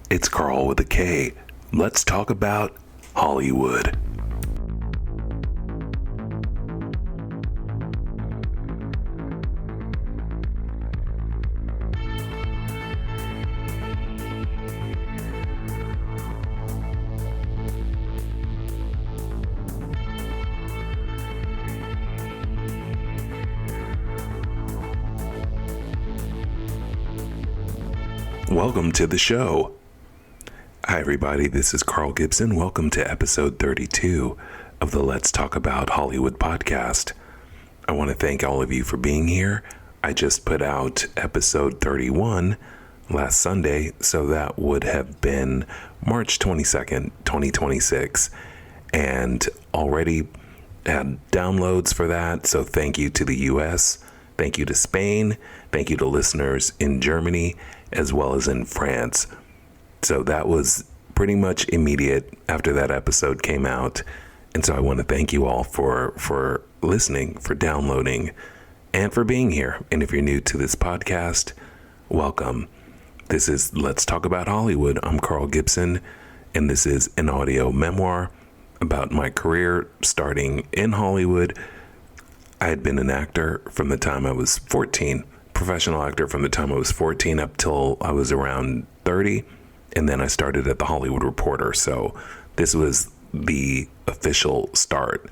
It's Carl with a K. Let's talk about Hollywood. Welcome to the show. Hi everybody, this is Carl Gibson. Welcome to episode 32 of the Let's Talk About Hollywood podcast. I want to thank all of you for being here. I just put out episode 31 last Sunday, so that would have been March 22nd, 2026, and already had downloads for that, so thank you to the US, thank you to Spain, thank you to listeners in Germany, as well as in France. So that was pretty much immediate after that episode came out. And so I want to thank you all for listening, for downloading, and for being here. And if you're new to this podcast, welcome. This is Let's Talk About Hollywood. I'm Carl Gibson, and this is an audio memoir about my career starting in Hollywood. I had been an actor from the time I was 14, professional actor from the time I was 14 up till I was around 30. And then I started at the Hollywood Reporter. So this was the official start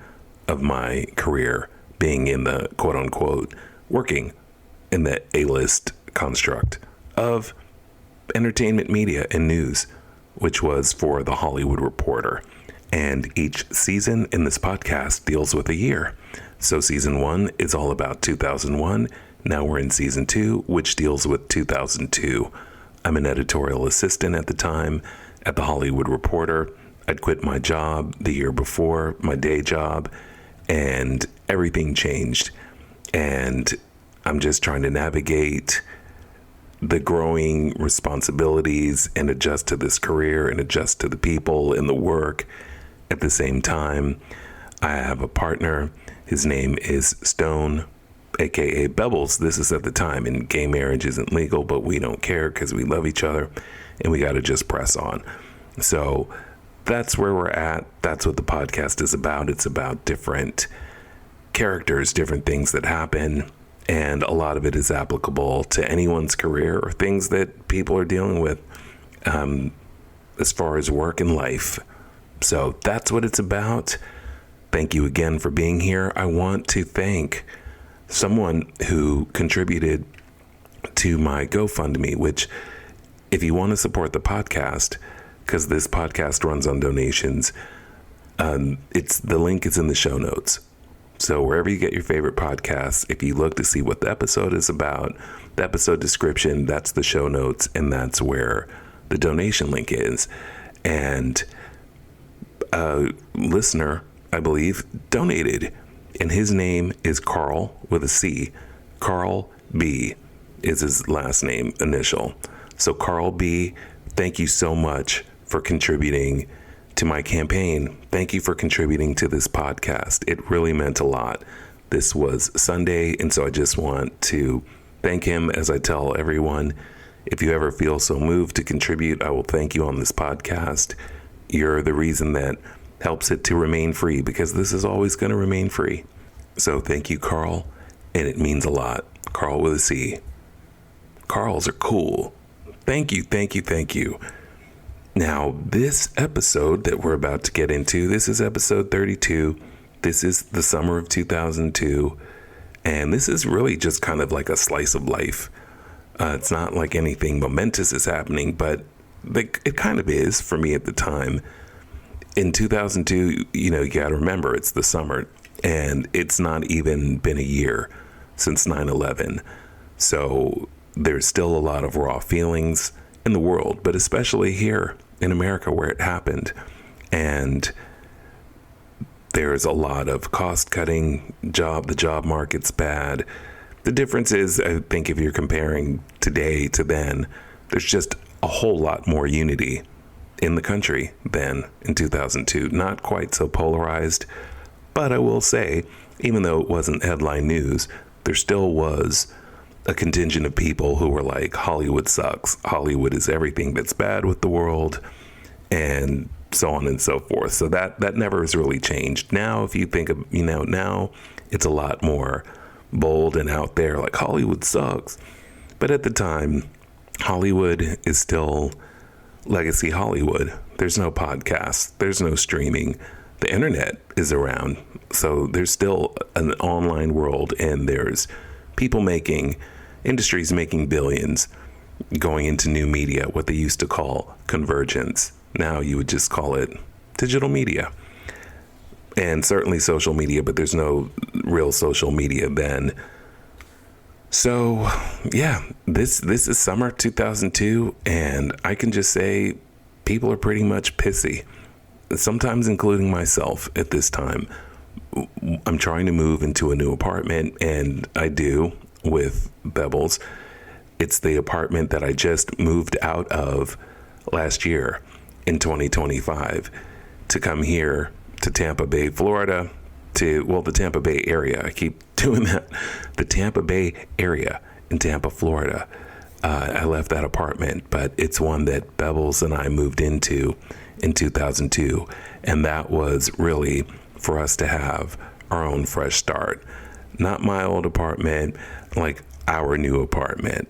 of my career, being in the quote unquote working in the A-list construct of entertainment media and news, which was for the Hollywood Reporter. And each season in this podcast deals with a year. So season 1 is all about 2001. Now we're in season 2, which deals with 2002. I'm an editorial assistant at the time at the Hollywood Reporter. I'd quit my job the year before, my day job, and everything changed. And I'm just trying to navigate the growing responsibilities and adjust to this career and adjust to the people and the work at the same time. I have a partner. His name is Stone, aka Bebbles. This is at the time, and gay marriage isn't legal, but we don't care because we love each other and we got to just press on. So that's where we're at. That's what the podcast is about. It's about different characters, different things that happen, and a lot of it is applicable to anyone's career or things that people are dealing with as far as work and life. So that's what it's about. Thank you again for being here. I want to thank someone who contributed to my GoFundMe, which if you want to support the podcast, because this podcast runs on donations, the link is in the show notes. So wherever you get your favorite podcasts, if you look to see what the episode is about, the episode description, that's the show notes, and that's where the donation link is. And a listener, I believe, donated. And his name is Carl with a C. Carl B is his last name initial. So Carl B, thank you so much for contributing to my campaign. Thank you for contributing to this podcast. It really meant a lot. This was Sunday, and so I just want to thank him. As I tell everyone, if you ever feel so moved to contribute, I will thank you on this podcast. You're the reason that helps it to remain free, because this is always going to remain free. So thank you, Carl, and it means a lot. Carl with a C. Carls are cool. Thank you, thank you, thank you. Now, this episode that we're about to get into, this is episode 32. This is the summer of 2002, and this is really just kind of like a slice of life. It's not like anything momentous is happening, but it kind of is for me at the time. In 2002, you got to remember, it's the summer, and it's not even been a year since 9/11. So there's still a lot of raw feelings in the world, but especially here in America where it happened. And there's a lot of cost cutting, the job market's bad. The difference is, I think if you're comparing today to then, there's just a whole lot more unity in the country than in 2002. Not quite so polarized, but I will say, even though it wasn't headline news, there still was a contingent of people who were like, Hollywood sucks. Hollywood is everything that's bad with the world, and so on and so forth. So that never has really changed. Now, if you think of, now it's a lot more bold and out there, like Hollywood sucks. But at the time, Hollywood is still legacy Hollywood. There's no podcasts. There's no streaming. The internet is around. So there's still an online world, and there's industries making billions going into new media, what they used to call convergence. Now you would just call it digital media, and certainly social media, but there's no real social media then. So yeah, this is summer 2002, and I can just say people are pretty much pissy, sometimes including myself at this time. I'm trying to move into a new apartment, and I do with Bebbles. It's the apartment that I just moved out of last year in 2025 to come here to Tampa Bay, Florida, the Tampa Bay area. I keep doing that. The Tampa Bay area in Tampa, Florida. I left that apartment, but it's one that Bebbles and I moved into in 2002. And that was really for us to have our own fresh start. Not my old apartment, like our new apartment.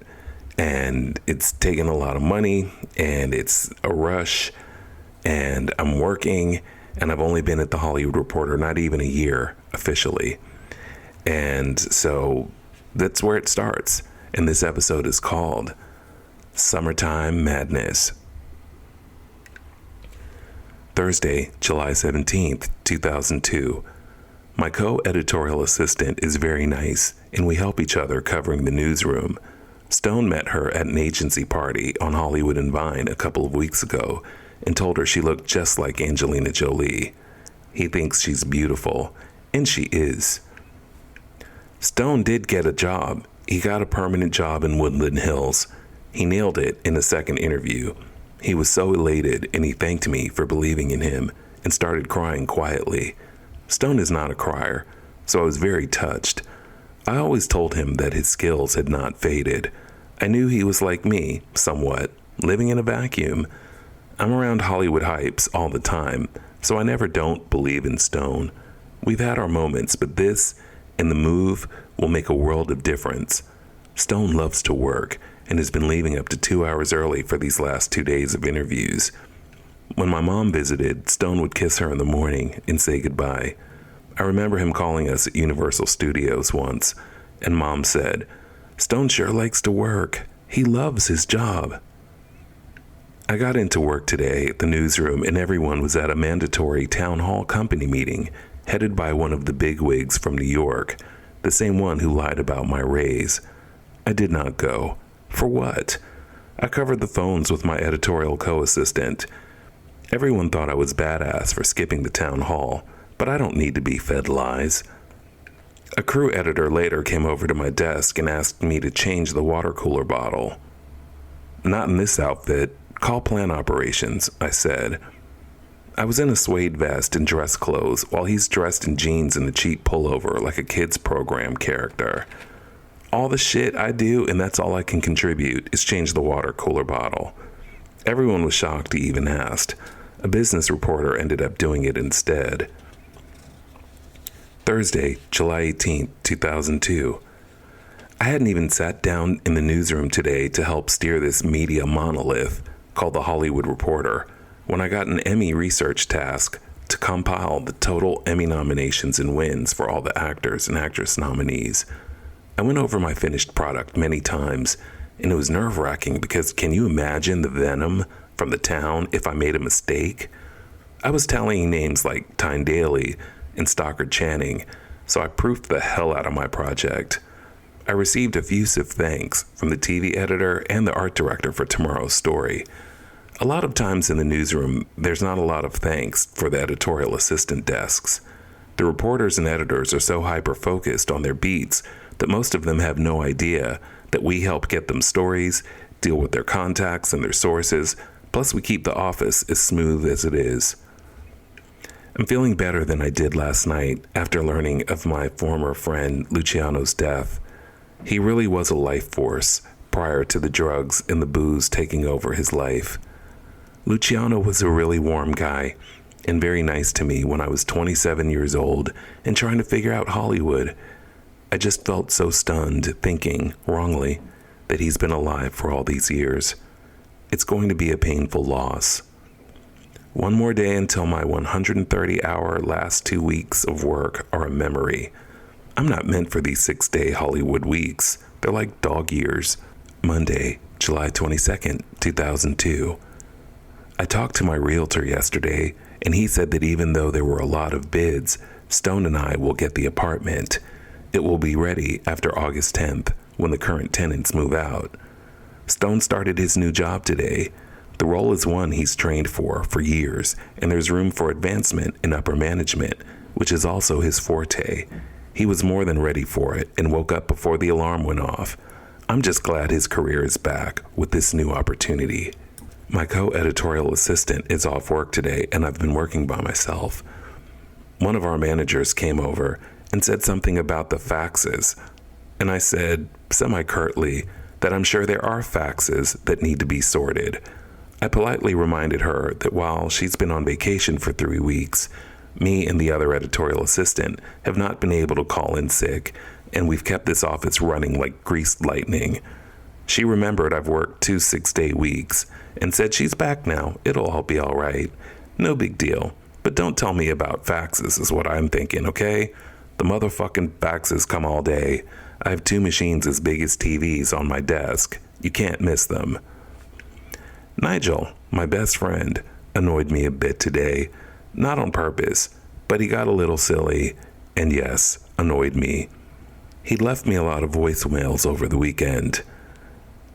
And it's taken a lot of money, and it's a rush, and I'm working, and I've only been at the Hollywood Reporter not even a year officially. And so that's where it starts. And this episode is called Summertime Madness. Thursday, July 17th, 2002. My co-editorial assistant is very nice, and we help each other covering the newsroom. Stone met her at an agency party on Hollywood and Vine a couple of weeks ago and told her she looked just like Angelina Jolie. He thinks she's beautiful, and she is. Stone did get a job. He got a permanent job in Woodland Hills. He nailed it in a second interview. He was so elated, and he thanked me for believing in him and started crying quietly. Stone is not a crier, so I was very touched. I always told him that his skills had not faded. I knew he was like me, somewhat, living in a vacuum. I'm around Hollywood hypes all the time, so I never don't believe in Stone. We've had our moments, but this and the move will make a world of difference. Stone loves to work and has been leaving up to 2 hours early for these last 2 days of interviews. When my mom visited, Stone would kiss her in the morning and say goodbye. I remember him calling us at Universal Studios once, and Mom said, "Stone sure likes to work. He loves his job." I got into work today at the newsroom, and everyone was at a mandatory town hall company meeting headed by one of the bigwigs from New York, the same one who lied about my raise. I did not go. For what? I covered the phones with my editorial co-assistant. Everyone thought I was badass for skipping the town hall, but I don't need to be fed lies. A crew editor later came over to my desk and asked me to change the water cooler bottle. "Not in this outfit. Call plant operations," I said. I was in a suede vest and dress clothes, while he's dressed in jeans and a cheap pullover like a kids program character. All the shit I do, and that's all I can contribute, is change the water cooler bottle. Everyone was shocked he even asked. A business reporter ended up doing it instead. Thursday, July 18th, 2002. I hadn't even sat down in the newsroom today to help steer this media monolith called the Hollywood Reporter when I got an Emmy research task to compile the total Emmy nominations and wins for all the actors and actress nominees. I went over my finished product many times, and it was nerve-wracking because can you imagine the venom from the town if I made a mistake? I was tallying names like Tyne Daly and Stockard Channing, so I proofed the hell out of my project. I received effusive thanks from the TV editor and the art director for tomorrow's story. A lot of times in the newsroom, there's not a lot of thanks for the editorial assistant desks. The reporters and editors are so hyper-focused on their beats that most of them have no idea that we help get them stories, deal with their contacts and their sources, plus we keep the office as smooth as it is. I'm feeling better than I did last night after learning of my former friend Luciano's death. He really was a life force prior to the drugs and the booze taking over his life. Luciano was a really warm guy and very nice to me when I was 27 years old and trying to figure out Hollywood. I just felt so stunned, thinking, wrongly, that he's been alive for all these years. It's going to be a painful loss. One more day until my 130-hour last 2 weeks of work are a memory. I'm not meant for these 6-day Hollywood weeks. They're like dog years. Monday, July 22nd, 2002. I talked to my realtor yesterday, and he said that even though there were a lot of bids, Stone and I will get the apartment. It will be ready after August 10th, when the current tenants move out. Stone started his new job today. The role is one he's trained for years, and there's room for advancement in upper management, which is also his forte. He was more than ready for it and woke up before the alarm went off. I'm just glad his career is back with this new opportunity. My co-editorial assistant is off work today, and I've been working by myself. One of our managers came over and said something about the faxes, and I said, semi-curtly, that I'm sure there are faxes that need to be sorted. I politely reminded her that while she's been on vacation for 3 weeks, me and the other editorial assistant have not been able to call in sick, and we've kept this office running like greased lightning. She remembered I've worked 2 6-day weeks and said she's back now. It'll all be all right. No big deal. But don't tell me about faxes is what I'm thinking, okay? The motherfucking faxes come all day. I have 2 machines as big as TVs on my desk. You can't miss them. Nigel, my best friend, annoyed me a bit today. Not on purpose, but he got a little silly and, yes, annoyed me. He left me a lot of voicemails over the weekend.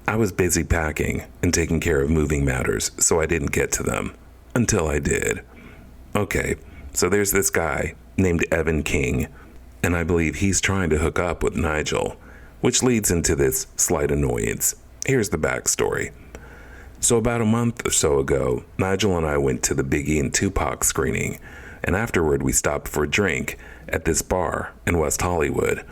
I was busy packing and taking care of moving matters, so I didn't get to them. Until I did. Okay, so there's this guy named Evan King, and I believe he's trying to hook up with Nigel, which leads into this slight annoyance. Here's the backstory. So about a month or so ago, Nigel and I went to the Biggie and Tupac screening, and afterward we stopped for a drink at this bar in West Hollywood.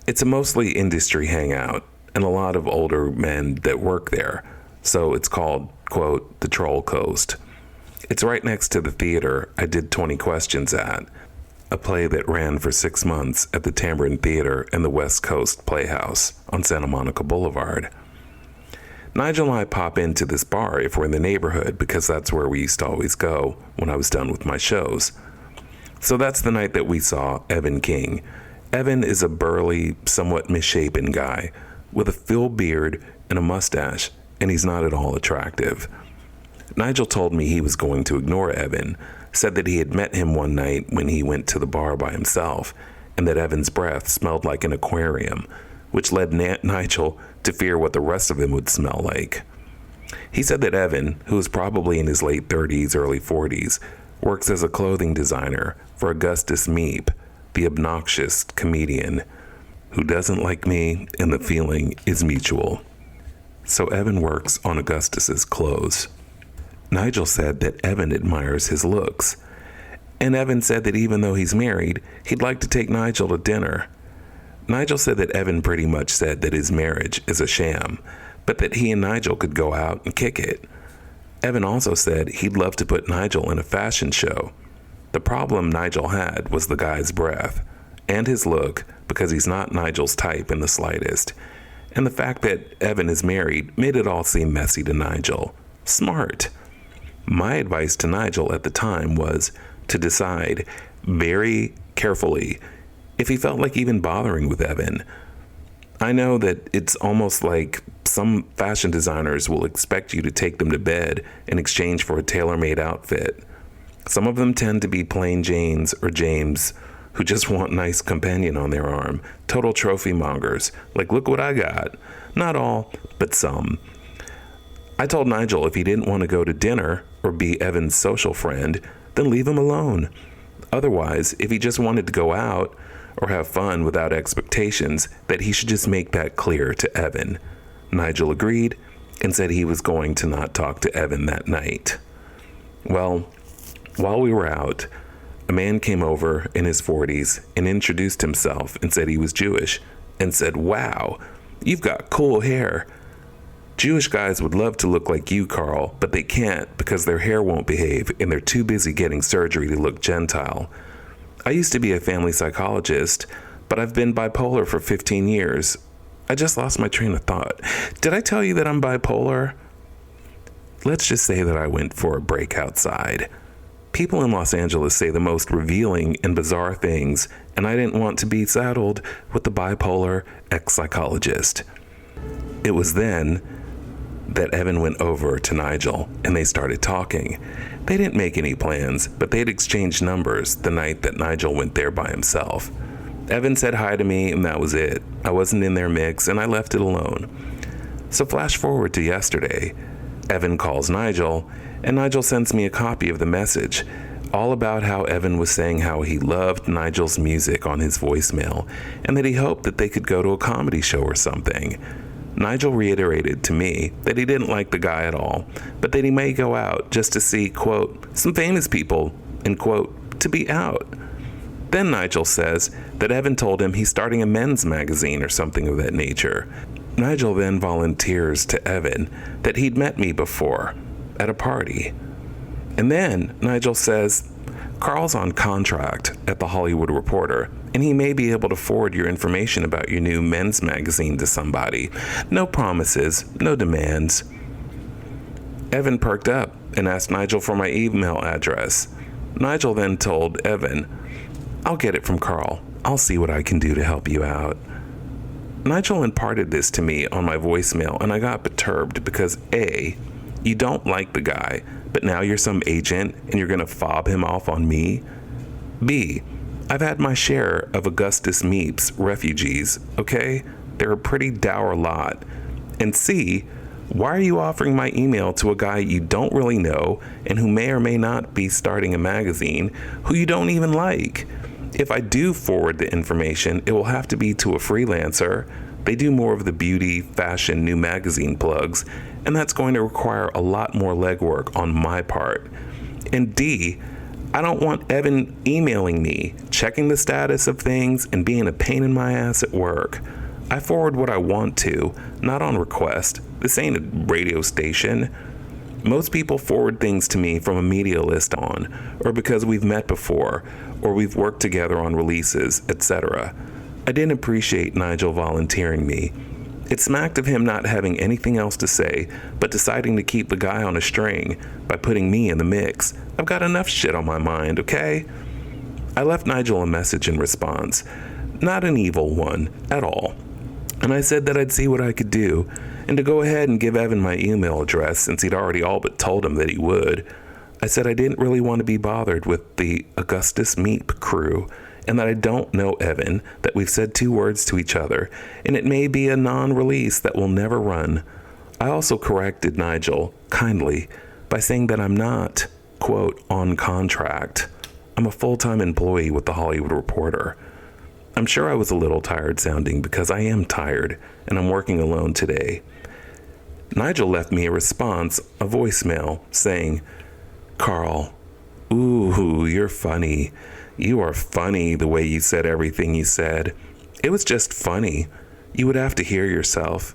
It's a mostly industry hangout, and a lot of older men that work there, so it's called, quote, the Troll Coast. It's right next to the theater I did 20 Questions at, a play that ran for 6 months at the Tambourine Theater and the West Coast Playhouse on Santa Monica Boulevard. Nigel and I pop into this bar if we're in the neighborhood because that's where we used to always go when I was done with my shows. So that's the night that we saw Evan King. Evan is a burly, somewhat misshapen guy with a full beard and a mustache, and he's not at all attractive. Nigel told me he was going to ignore Evan, said that he had met him one night when he went to the bar by himself, and that Evan's breath smelled like an aquarium, which led Nigel to fear what the rest of him would smell like. He said that Evan, who is probably in his late 30s, early 40s, works as a clothing designer for Augustus Meep, the obnoxious comedian, who doesn't like me, and the feeling is mutual. So Evan works on Augustus's clothes. Nigel said that Evan admires his looks, and Evan said that even though he's married, he'd like to take Nigel to dinner. Nigel said that Evan pretty much said that his marriage is a sham, but that he and Nigel could go out and kick it. Evan also said he'd love to put Nigel in a fashion show. The problem Nigel had was the guy's breath and his look, because he's not Nigel's type in the slightest. And the fact that Evan is married made it all seem messy to Nigel. Smart. My advice to Nigel at the time was to decide very carefully if he felt like even bothering with Evan. I know that it's almost like some fashion designers will expect you to take them to bed in exchange for a tailor-made outfit. Some of them tend to be plain Janes or James who just want nice companion on their arm. Total trophy mongers. Like, look what I got. Not all, but some. I told Nigel if he didn't want to go to dinner or be Evan's social friend, then leave him alone. Otherwise, if he just wanted to go out or have fun without expectations, that he should just make that clear to Evan. Nigel agreed and said he was going to not talk to Evan that night. Well, while we were out, a man came over in his 40s and introduced himself and said he was Jewish and said, "Wow, you've got cool hair. Jewish guys would love to look like you, Carl, but they can't because their hair won't behave and they're too busy getting surgery to look Gentile. I used to be a family psychologist, but I've been bipolar for 15 years. I just lost my train of thought. Did I tell you that I'm bipolar? Let's just say that I went for a break outside. People in Los Angeles say the most revealing and bizarre things, and I didn't want to be saddled with the bipolar ex-psychologist. It was then that Evan went over to Nigel and they started talking. They didn't make any plans, but they'd exchanged numbers the night that Nigel went there by himself. Evan said hi to me and that was it. I wasn't in their mix and I left it alone. So flash forward to yesterday. Evan calls Nigel and Nigel sends me a copy of the message, all about how Evan was saying how he loved Nigel's music on his voicemail and that he hoped that they could go to a comedy show or something. Nigel reiterated to me that he didn't like the guy at all, but that he may go out just to see, quote, some famous people, and quote, to be out. Then Nigel says that Evan told him he's starting a men's magazine or something of that nature. Nigel then volunteers to Evan that he'd met me before at a party. And then Nigel says, Carl's on contract at the Hollywood Reporter, and he may be able to forward your information about your new men's magazine to somebody. No promises, no demands. Evan perked up and asked Nigel for my email address. Nigel then told Evan, I'll get it from Carl. I'll see what I can do to help you out. Nigel imparted this to me on my voicemail, and I got perturbed because A, you don't like the guy, but now you're some agent and you're going to fob him off on me? B, I've had my share of Augustus Meep's refugees, okay? They're a pretty dour lot. And C, why are you offering my email to a guy you don't really know and who may or may not be starting a magazine who you don't even like? If I do forward the information, it will have to be to a freelancer. They do more of the beauty, fashion, new magazine plugs, and that's going to require a lot more legwork on my part. And D, I don't want Evan emailing me, checking the status of things, and being a pain in my ass at work. I forward what I want to, not on request. This ain't a radio station. Most people forward things to me from a media list on, or because we've met before, or we've worked together on releases, etc. I didn't appreciate Nigel volunteering me. It smacked of him not having anything else to say, but deciding to keep the guy on a string by putting me in the mix. I've got enough shit on my mind, okay? I left Nigel a message in response. Not an evil one, at all. And I said that I'd see what I could do, and to go ahead and give Evan my email address since he'd already all but told him that he would. I said I didn't really want to be bothered with the Augustus Meep crew, and that I don't know Evan, that we've said 2 words to each other, and it may be a non-release that will never run. I also corrected Nigel, kindly, by saying that I'm not, quote, on contract. I'm a full-time employee with the Hollywood Reporter. I'm sure I was a little tired sounding because I am tired, and I'm working alone today. Nigel left me a response, a voicemail, saying, Carl, ooh, you're funny. You are funny the way you said everything you said. It was just funny. You would have to hear yourself.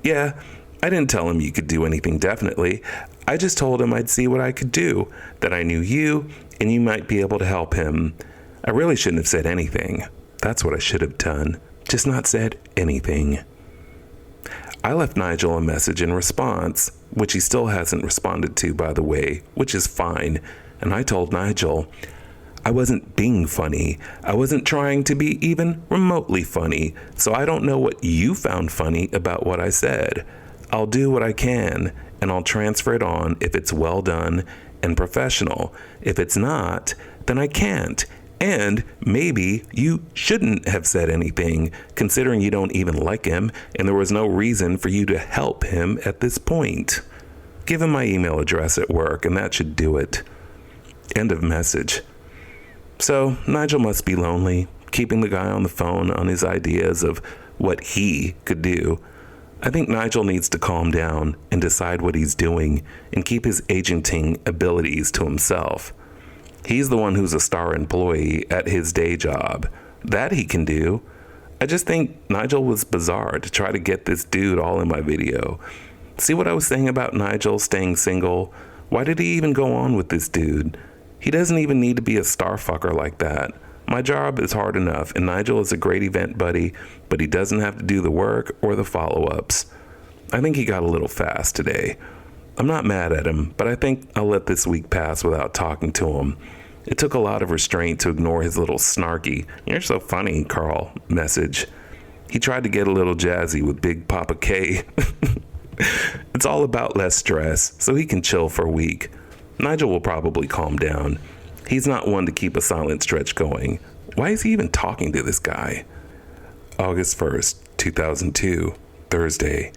Yeah, I didn't tell him you could do anything definitely. I just told him I'd see what I could do, that I knew you, and you might be able to help him. I really shouldn't have said anything. That's what I should have done. Just not said anything. I left Nigel a message in response, which he still hasn't responded to, by the way, which is fine. And I told Nigel, I wasn't being funny. I wasn't trying to be even remotely funny. So I don't know what you found funny about what I said. I'll do what I can, and I'll transfer it on if it's well done and professional. If it's not, then I can't. And maybe you shouldn't have said anything, considering you don't even like him, and there was no reason for you to help him at this point. Give him my email address at work, and that should do it. End of message. So Nigel must be lonely, keeping the guy on the phone on his ideas of what he could do. I think Nigel needs to calm down and decide what he's doing and keep his agenting abilities to himself. He's the one who's a star employee at his day job. That he can do. I just think Nigel was bizarre to try to get this dude all in my video. See what I was saying about Nigel staying single? Why did he even go on with this dude? He doesn't even need to be a starfucker like that. My job is hard enough, and Nigel is a great event buddy, but he doesn't have to do the work or the follow-ups. I think he got a little fast today. I'm not mad at him, but I think I'll let this week pass without talking to him. It took a lot of restraint to ignore his little snarky, "You're so funny, Carl" message. He tried to get a little jazzy with Big Papa K. It's all about less stress, so he can chill for a week. Nigel will probably calm down. He's not one to keep a silent stretch going. Why is he even talking to this guy? August 1st, 2002, Thursday.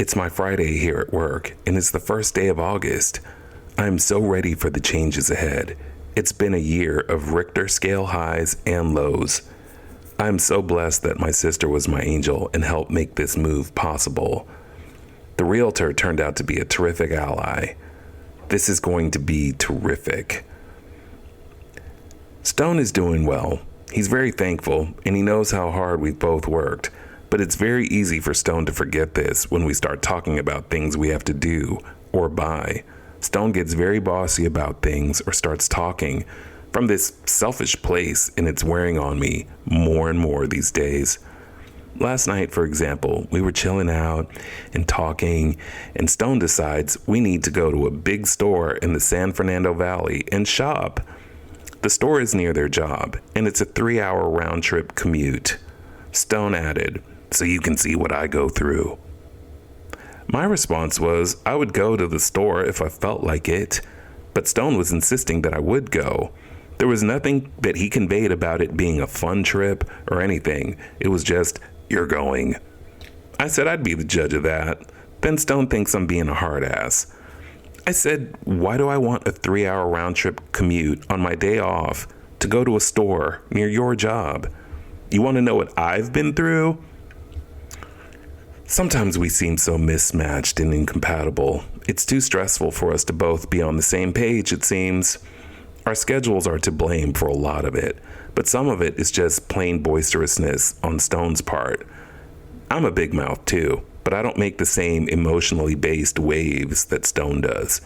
It's my Friday here at work, and it's the first day of August. I am so ready for the changes ahead. It's been a year of Richter scale highs and lows. I am so blessed that my sister was my angel and helped make this move possible. The realtor turned out to be a terrific ally. This is going to be terrific. Stone is doing well. He's very thankful, and he knows how hard we've both worked. But it's very easy for Stone to forget this when we start talking about things we have to do or buy. Stone gets very bossy about things or starts talking from this selfish place, and it's wearing on me more and more these days. Last night, for example, we were chilling out and talking, and Stone decides we need to go to a big store in the San Fernando Valley and shop. The store is near their job, and it's a 3-hour round-trip commute. Stone added, "So you can see what I go through." My response was I would go to the store if I felt like it, but Stone was insisting that I would go. There was nothing that he conveyed about it being a fun trip or anything. It was just, "You're going." I said I'd be the judge of that. Then Stone thinks I'm being a hard ass. I said, why do I want a 3-hour round trip commute on my day off to go to a store near your job? You want to know what I've been through? Sometimes we seem so mismatched and incompatible. It's too stressful for us to both be on the same page, it seems. Our schedules are to blame for a lot of it, but some of it is just plain boisterousness on Stone's part. I'm a big mouth too, but I don't make the same emotionally based waves that Stone does.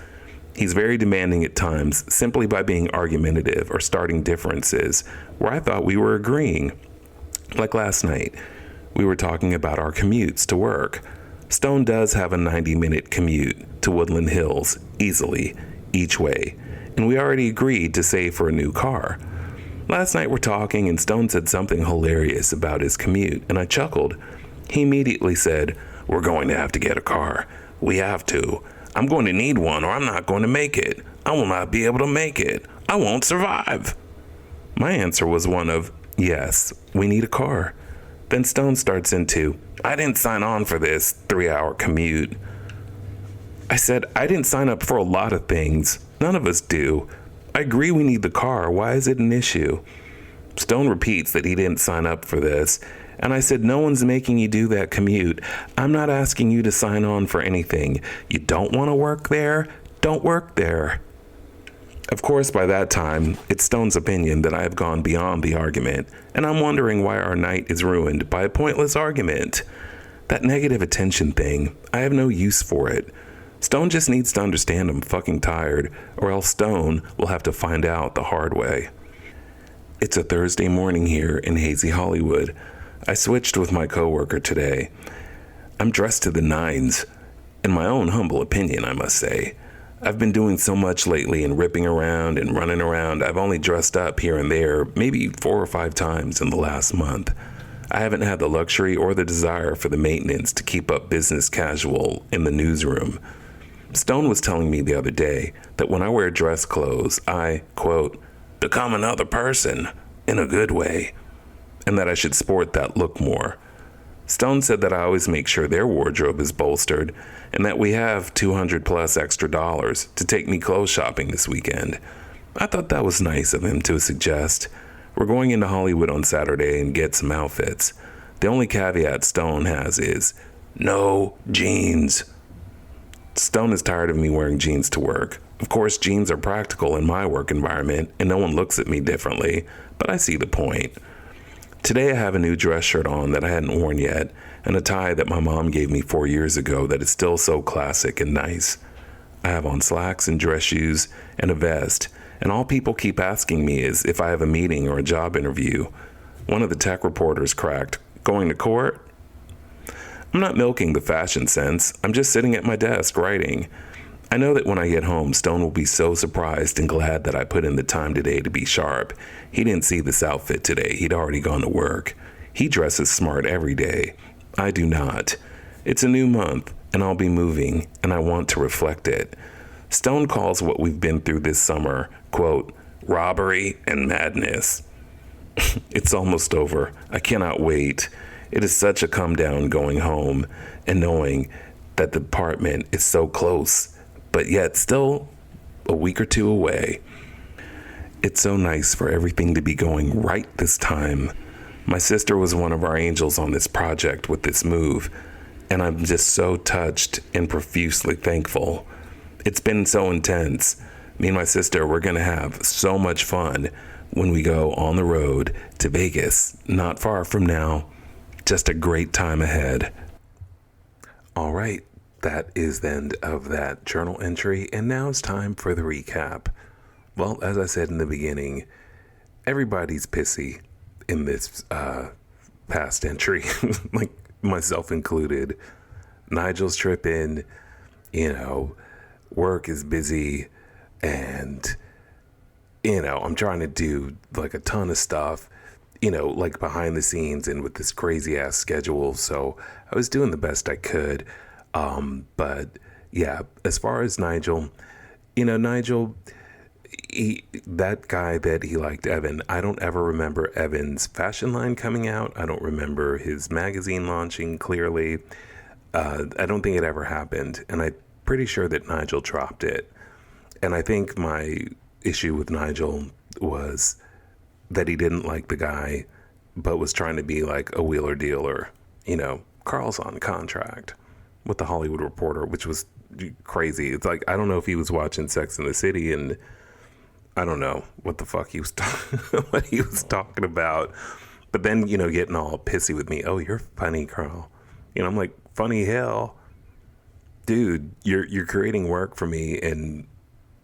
He's very demanding at times simply by being argumentative or starting differences where I thought we were agreeing. Like last night, we were talking about our commutes to work. Stone does have a 90-minute commute to Woodland Hills, easily, each way, and we already agreed to save for a new car. Last night we're talking and Stone said something hilarious about his commute, and I chuckled. He immediately said, "We're going to have to get a car. We have to. I'm going to need one or I'm not going to make it. I will not be able to make it. I won't survive." My answer was one of, yes, we need a car. Then Stone starts into, "I didn't sign on for this 3-hour commute." I said, I didn't sign up for a lot of things. None of us do. I agree we need the car. Why is it an issue? Stone repeats that he didn't sign up for this. And I said, no one's making you do that commute. I'm not asking you to sign on for anything. You don't want to work there? Don't work there. Of course, by that time, it's Stone's opinion that I have gone beyond the argument, and I'm wondering why our night is ruined by a pointless argument. That negative attention thing, I have no use for it. Stone just needs to understand I'm fucking tired, or else Stone will have to find out the hard way. It's a Thursday morning here in hazy Hollywood. I switched with my coworker today. I'm dressed to the nines. In my own humble opinion, I must say. I've been doing so much lately and ripping around and running around, I've only dressed up here and there maybe 4 or 5 times in the last month. I haven't had the luxury or the desire for the maintenance to keep up business casual in the newsroom. Stone was telling me the other day that when I wear dress clothes, I, quote, become another person in a good way, and that I should sport that look more. Stone said that I always make sure their wardrobe is bolstered and that we have $200 plus extra dollars to take me clothes shopping this weekend. I thought that was nice of him to suggest. We're going into Hollywood on Saturday and get some outfits. The only caveat Stone has is no jeans. Stone is tired of me wearing jeans to work. Of course, jeans are practical in my work environment and no one looks at me differently, but I see the point. Today I have a new dress shirt on that I hadn't worn yet, and a tie that my mom gave me 4 years ago that is still so classic and nice. I have on slacks and dress shoes and a vest, and all people keep asking me is if I have a meeting or a job interview. One of the tech reporters cracked, "Going to court?" I'm not milking the fashion sense. I'm just sitting at my desk writing. I know that when I get home, Stone will be so surprised and glad that I put in the time today to be sharp. He didn't see this outfit today. He'd already gone to work. He dresses smart every day. I do not. It's a new month, and I'll be moving, and I want to reflect it. Stone calls what we've been through this summer, quote, robbery and madness. It's almost over. I cannot wait. It is such a come down going home and knowing that the apartment is so close, but yet still a week or two away. It's so nice for everything to be going right this time. My sister was one of our angels on this project with this move, and I'm just so touched and profusely thankful. It's been so intense. Me and my sister, we're going to have so much fun when we go on the road to Vegas, not far from now. Just a great time ahead. All right. That is the end of that journal entry, and now it's time for the recap. Well, as I said in the beginning, everybody's pissy in this past entry, like myself included. Nigel's tripping, work is busy, and, I'm trying to do like a ton of stuff, like behind the scenes and with this crazy ass schedule. So I was doing the best I could. But yeah, as far as Nigel, Nigel, that guy that he liked, Evan, I don't ever remember Evan's fashion line coming out. I don't remember his magazine launching clearly. I don't think it ever happened. And I'm pretty sure that Nigel dropped it. And I think my issue with Nigel was that he didn't like the guy, but was trying to be like a wheeler dealer. Carl's on contract with the Hollywood Reporter, which was crazy. It's like, I don't know if he was watching Sex and the City, and I don't know what the fuck he was what he was talking about. But then, getting all pissy with me. "Oh, you're funny, Carl." I'm like, funny hell. Dude, you're creating work for me, and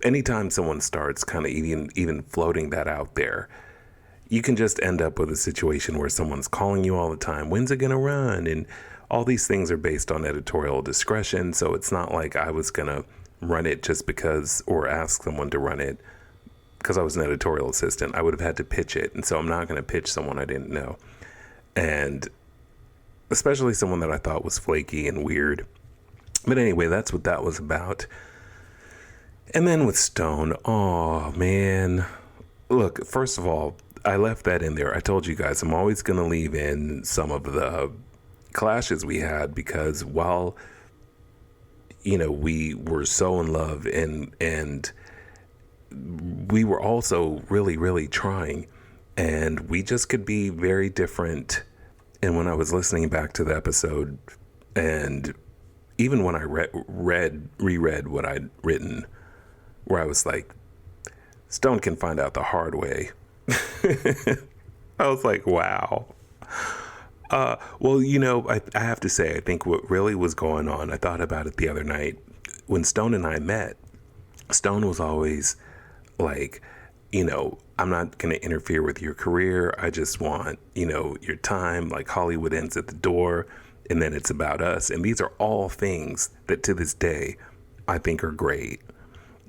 anytime someone starts kind of even floating that out there, you can just end up with a situation where someone's calling you all the time. When's it going to run? And all these things are based on editorial discretion. So it's not like I was going to run it just because, or ask someone to run it because I was an editorial assistant. I would have had to pitch it. And so I'm not going to pitch someone I didn't know. And especially someone that I thought was flaky and weird. But anyway, that's what that was about. And then with Stone, oh man. Look, first of all, I left that in there. I told you guys I'm always going to leave in some of the clashes we had, because while we were so in love and we were also really, really trying, and we just could be very different. And when I was listening back to the episode, and even when I reread what I'd written, where I was like, Stone can find out the hard way. I was like, wow. Well, I have to say, I think what really was going on, I thought about it the other night. When Stone and I met, Stone was always like, I'm not going to interfere with your career. I just want, your time. Like, Hollywood ends at the door, and then it's about us. And these are all things that to this day I think are great.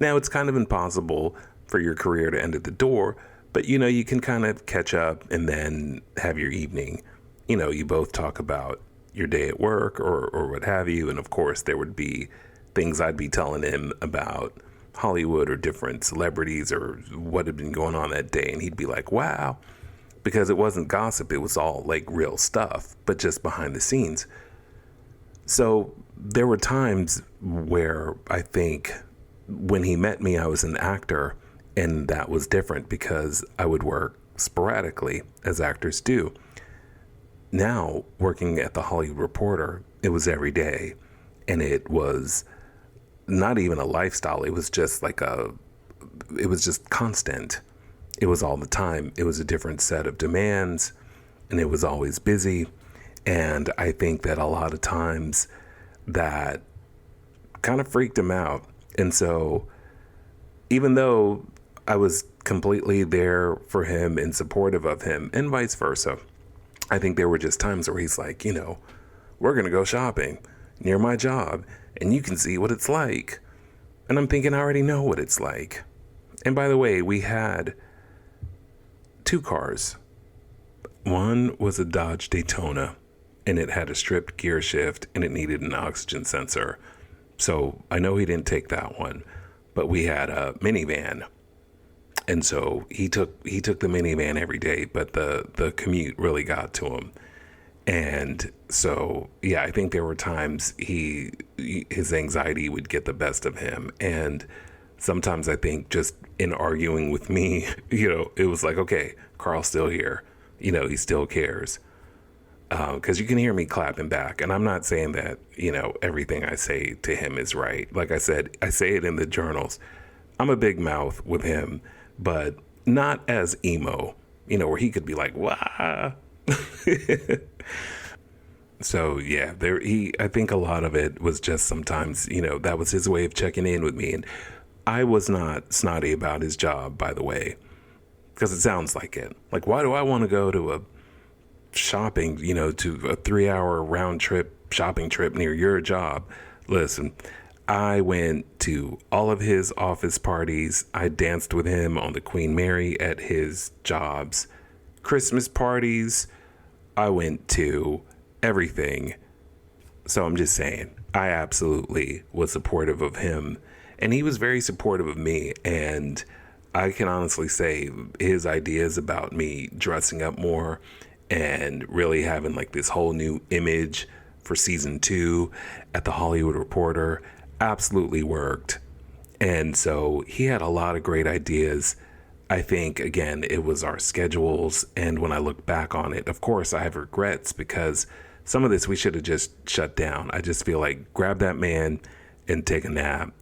Now, it's kind of impossible for your career to end at the door, but, you can kind of catch up and then have your evening. You both talk about your day at work or what have you. And of course, there would be things I'd be telling him about Hollywood or different celebrities or what had been going on that day. And he'd be like, wow, because it wasn't gossip. It was all like real stuff, but just behind the scenes. So there were times where I think when he met me, I was an actor, and that was different because I would work sporadically as actors do. Now, working at the Hollywood Reporter, it was every day, and it was not even a lifestyle. It was just it was just constant. It was all the time. It was a different set of demands. and it was always busy. And I think that a lot of times that kind of freaked him out. And so even though I was completely there for him and supportive of him and vice versa, I think there were just times where he's like, we're going to go shopping near my job and you can see what it's like. And I'm thinking, I already know what it's like. And by the way, we had 2 cars. One was a Dodge Daytona, and it had a stripped gear shift and it needed an oxygen sensor. So I know he didn't take that one, but we had a minivan. And so he took the minivan every day, but the commute really got to him. And so, yeah, I think there were times his anxiety would get the best of him. And sometimes I think just in arguing with me, it was like, okay, Carl's still here. He still cares. Because you can hear me clapping back. And I'm not saying that, everything I say to him is right. Like I said, I say it in the journals. I'm a big mouth with him, but not as emo, where he could be like, wah. So yeah, I think a lot of it was just sometimes, that was his way of checking in with me. And I was not snotty about his job, by the way, because it sounds like it. Like, why do I want to go to a shopping, to a 3-hour round trip shopping trip near your job? Listen, I went to all of his office parties. I danced with him on the Queen Mary at his jobs, Christmas parties. I went to everything. So I'm just saying, I absolutely was supportive of him, and he was very supportive of me. And I can honestly say his ideas about me dressing up more and really having like this whole new image for season 2 at the Hollywood Reporter absolutely worked. And so he had a lot of great ideas. I think, again, it was our schedules. And when I look back on it, of course, I have regrets because some of this we should have just shut down. I just feel like grab that man and take a nap.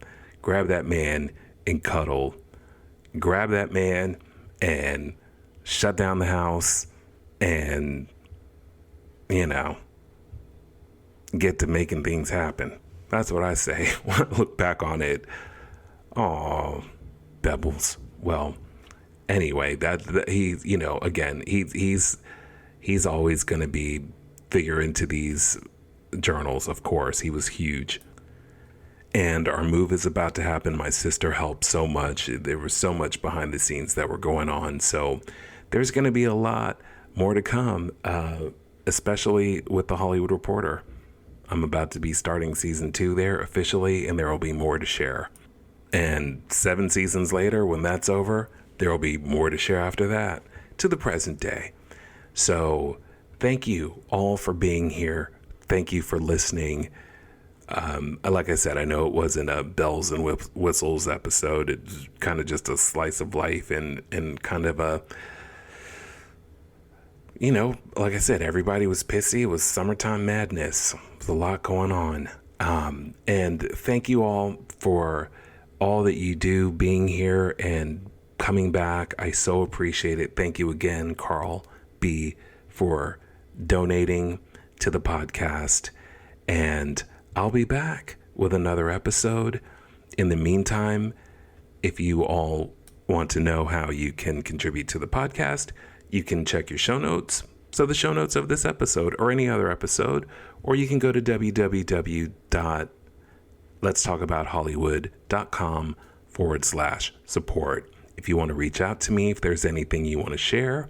Grab that man and cuddle. Grab that man and shut down the house and, get to making things happen. That's what I say when I look back on it. Oh, Bebbles. Well, anyway, that he's, again, he's always going to be figure into these journals. Of course, he was huge. And our move is about to happen. My sister helped so much. There was so much behind the scenes that were going on. So there's going to be a lot more to come, especially with the Hollywood Reporter. I'm about to be starting season 2 there officially, and there will be more to share. And 7 seasons later, when that's over, there will be more to share after that to the present day. So thank you all for being here. Thank you for listening. Like I said, I know it wasn't a bells and whistles episode. It's kind of just a slice of life and kind of a, like I said, everybody was pissy. It was summertime madness. There's a lot going on. And thank you all for all that you do, being here and coming back. I so appreciate it. Thank you again, Carl B, for donating to the podcast. And I'll be back with another episode. In the meantime, if you all want to know how you can contribute to the podcast, you can check your show notes. So the show notes of this episode or any other episode, or you can go to www.letstalkabouthollywood.com/support. If you want to reach out to me, if there's anything you want to share,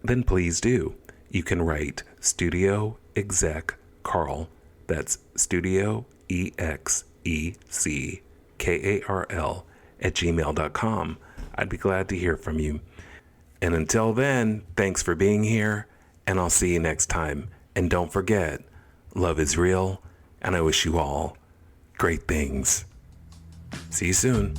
then please do. You can write Studio Exec Carl. That's Studio EXECKARL @gmail.com. I'd be glad to hear from you. And until then, thanks for being here, and I'll see you next time. And don't forget, love is real, and I wish you all great things. See you soon.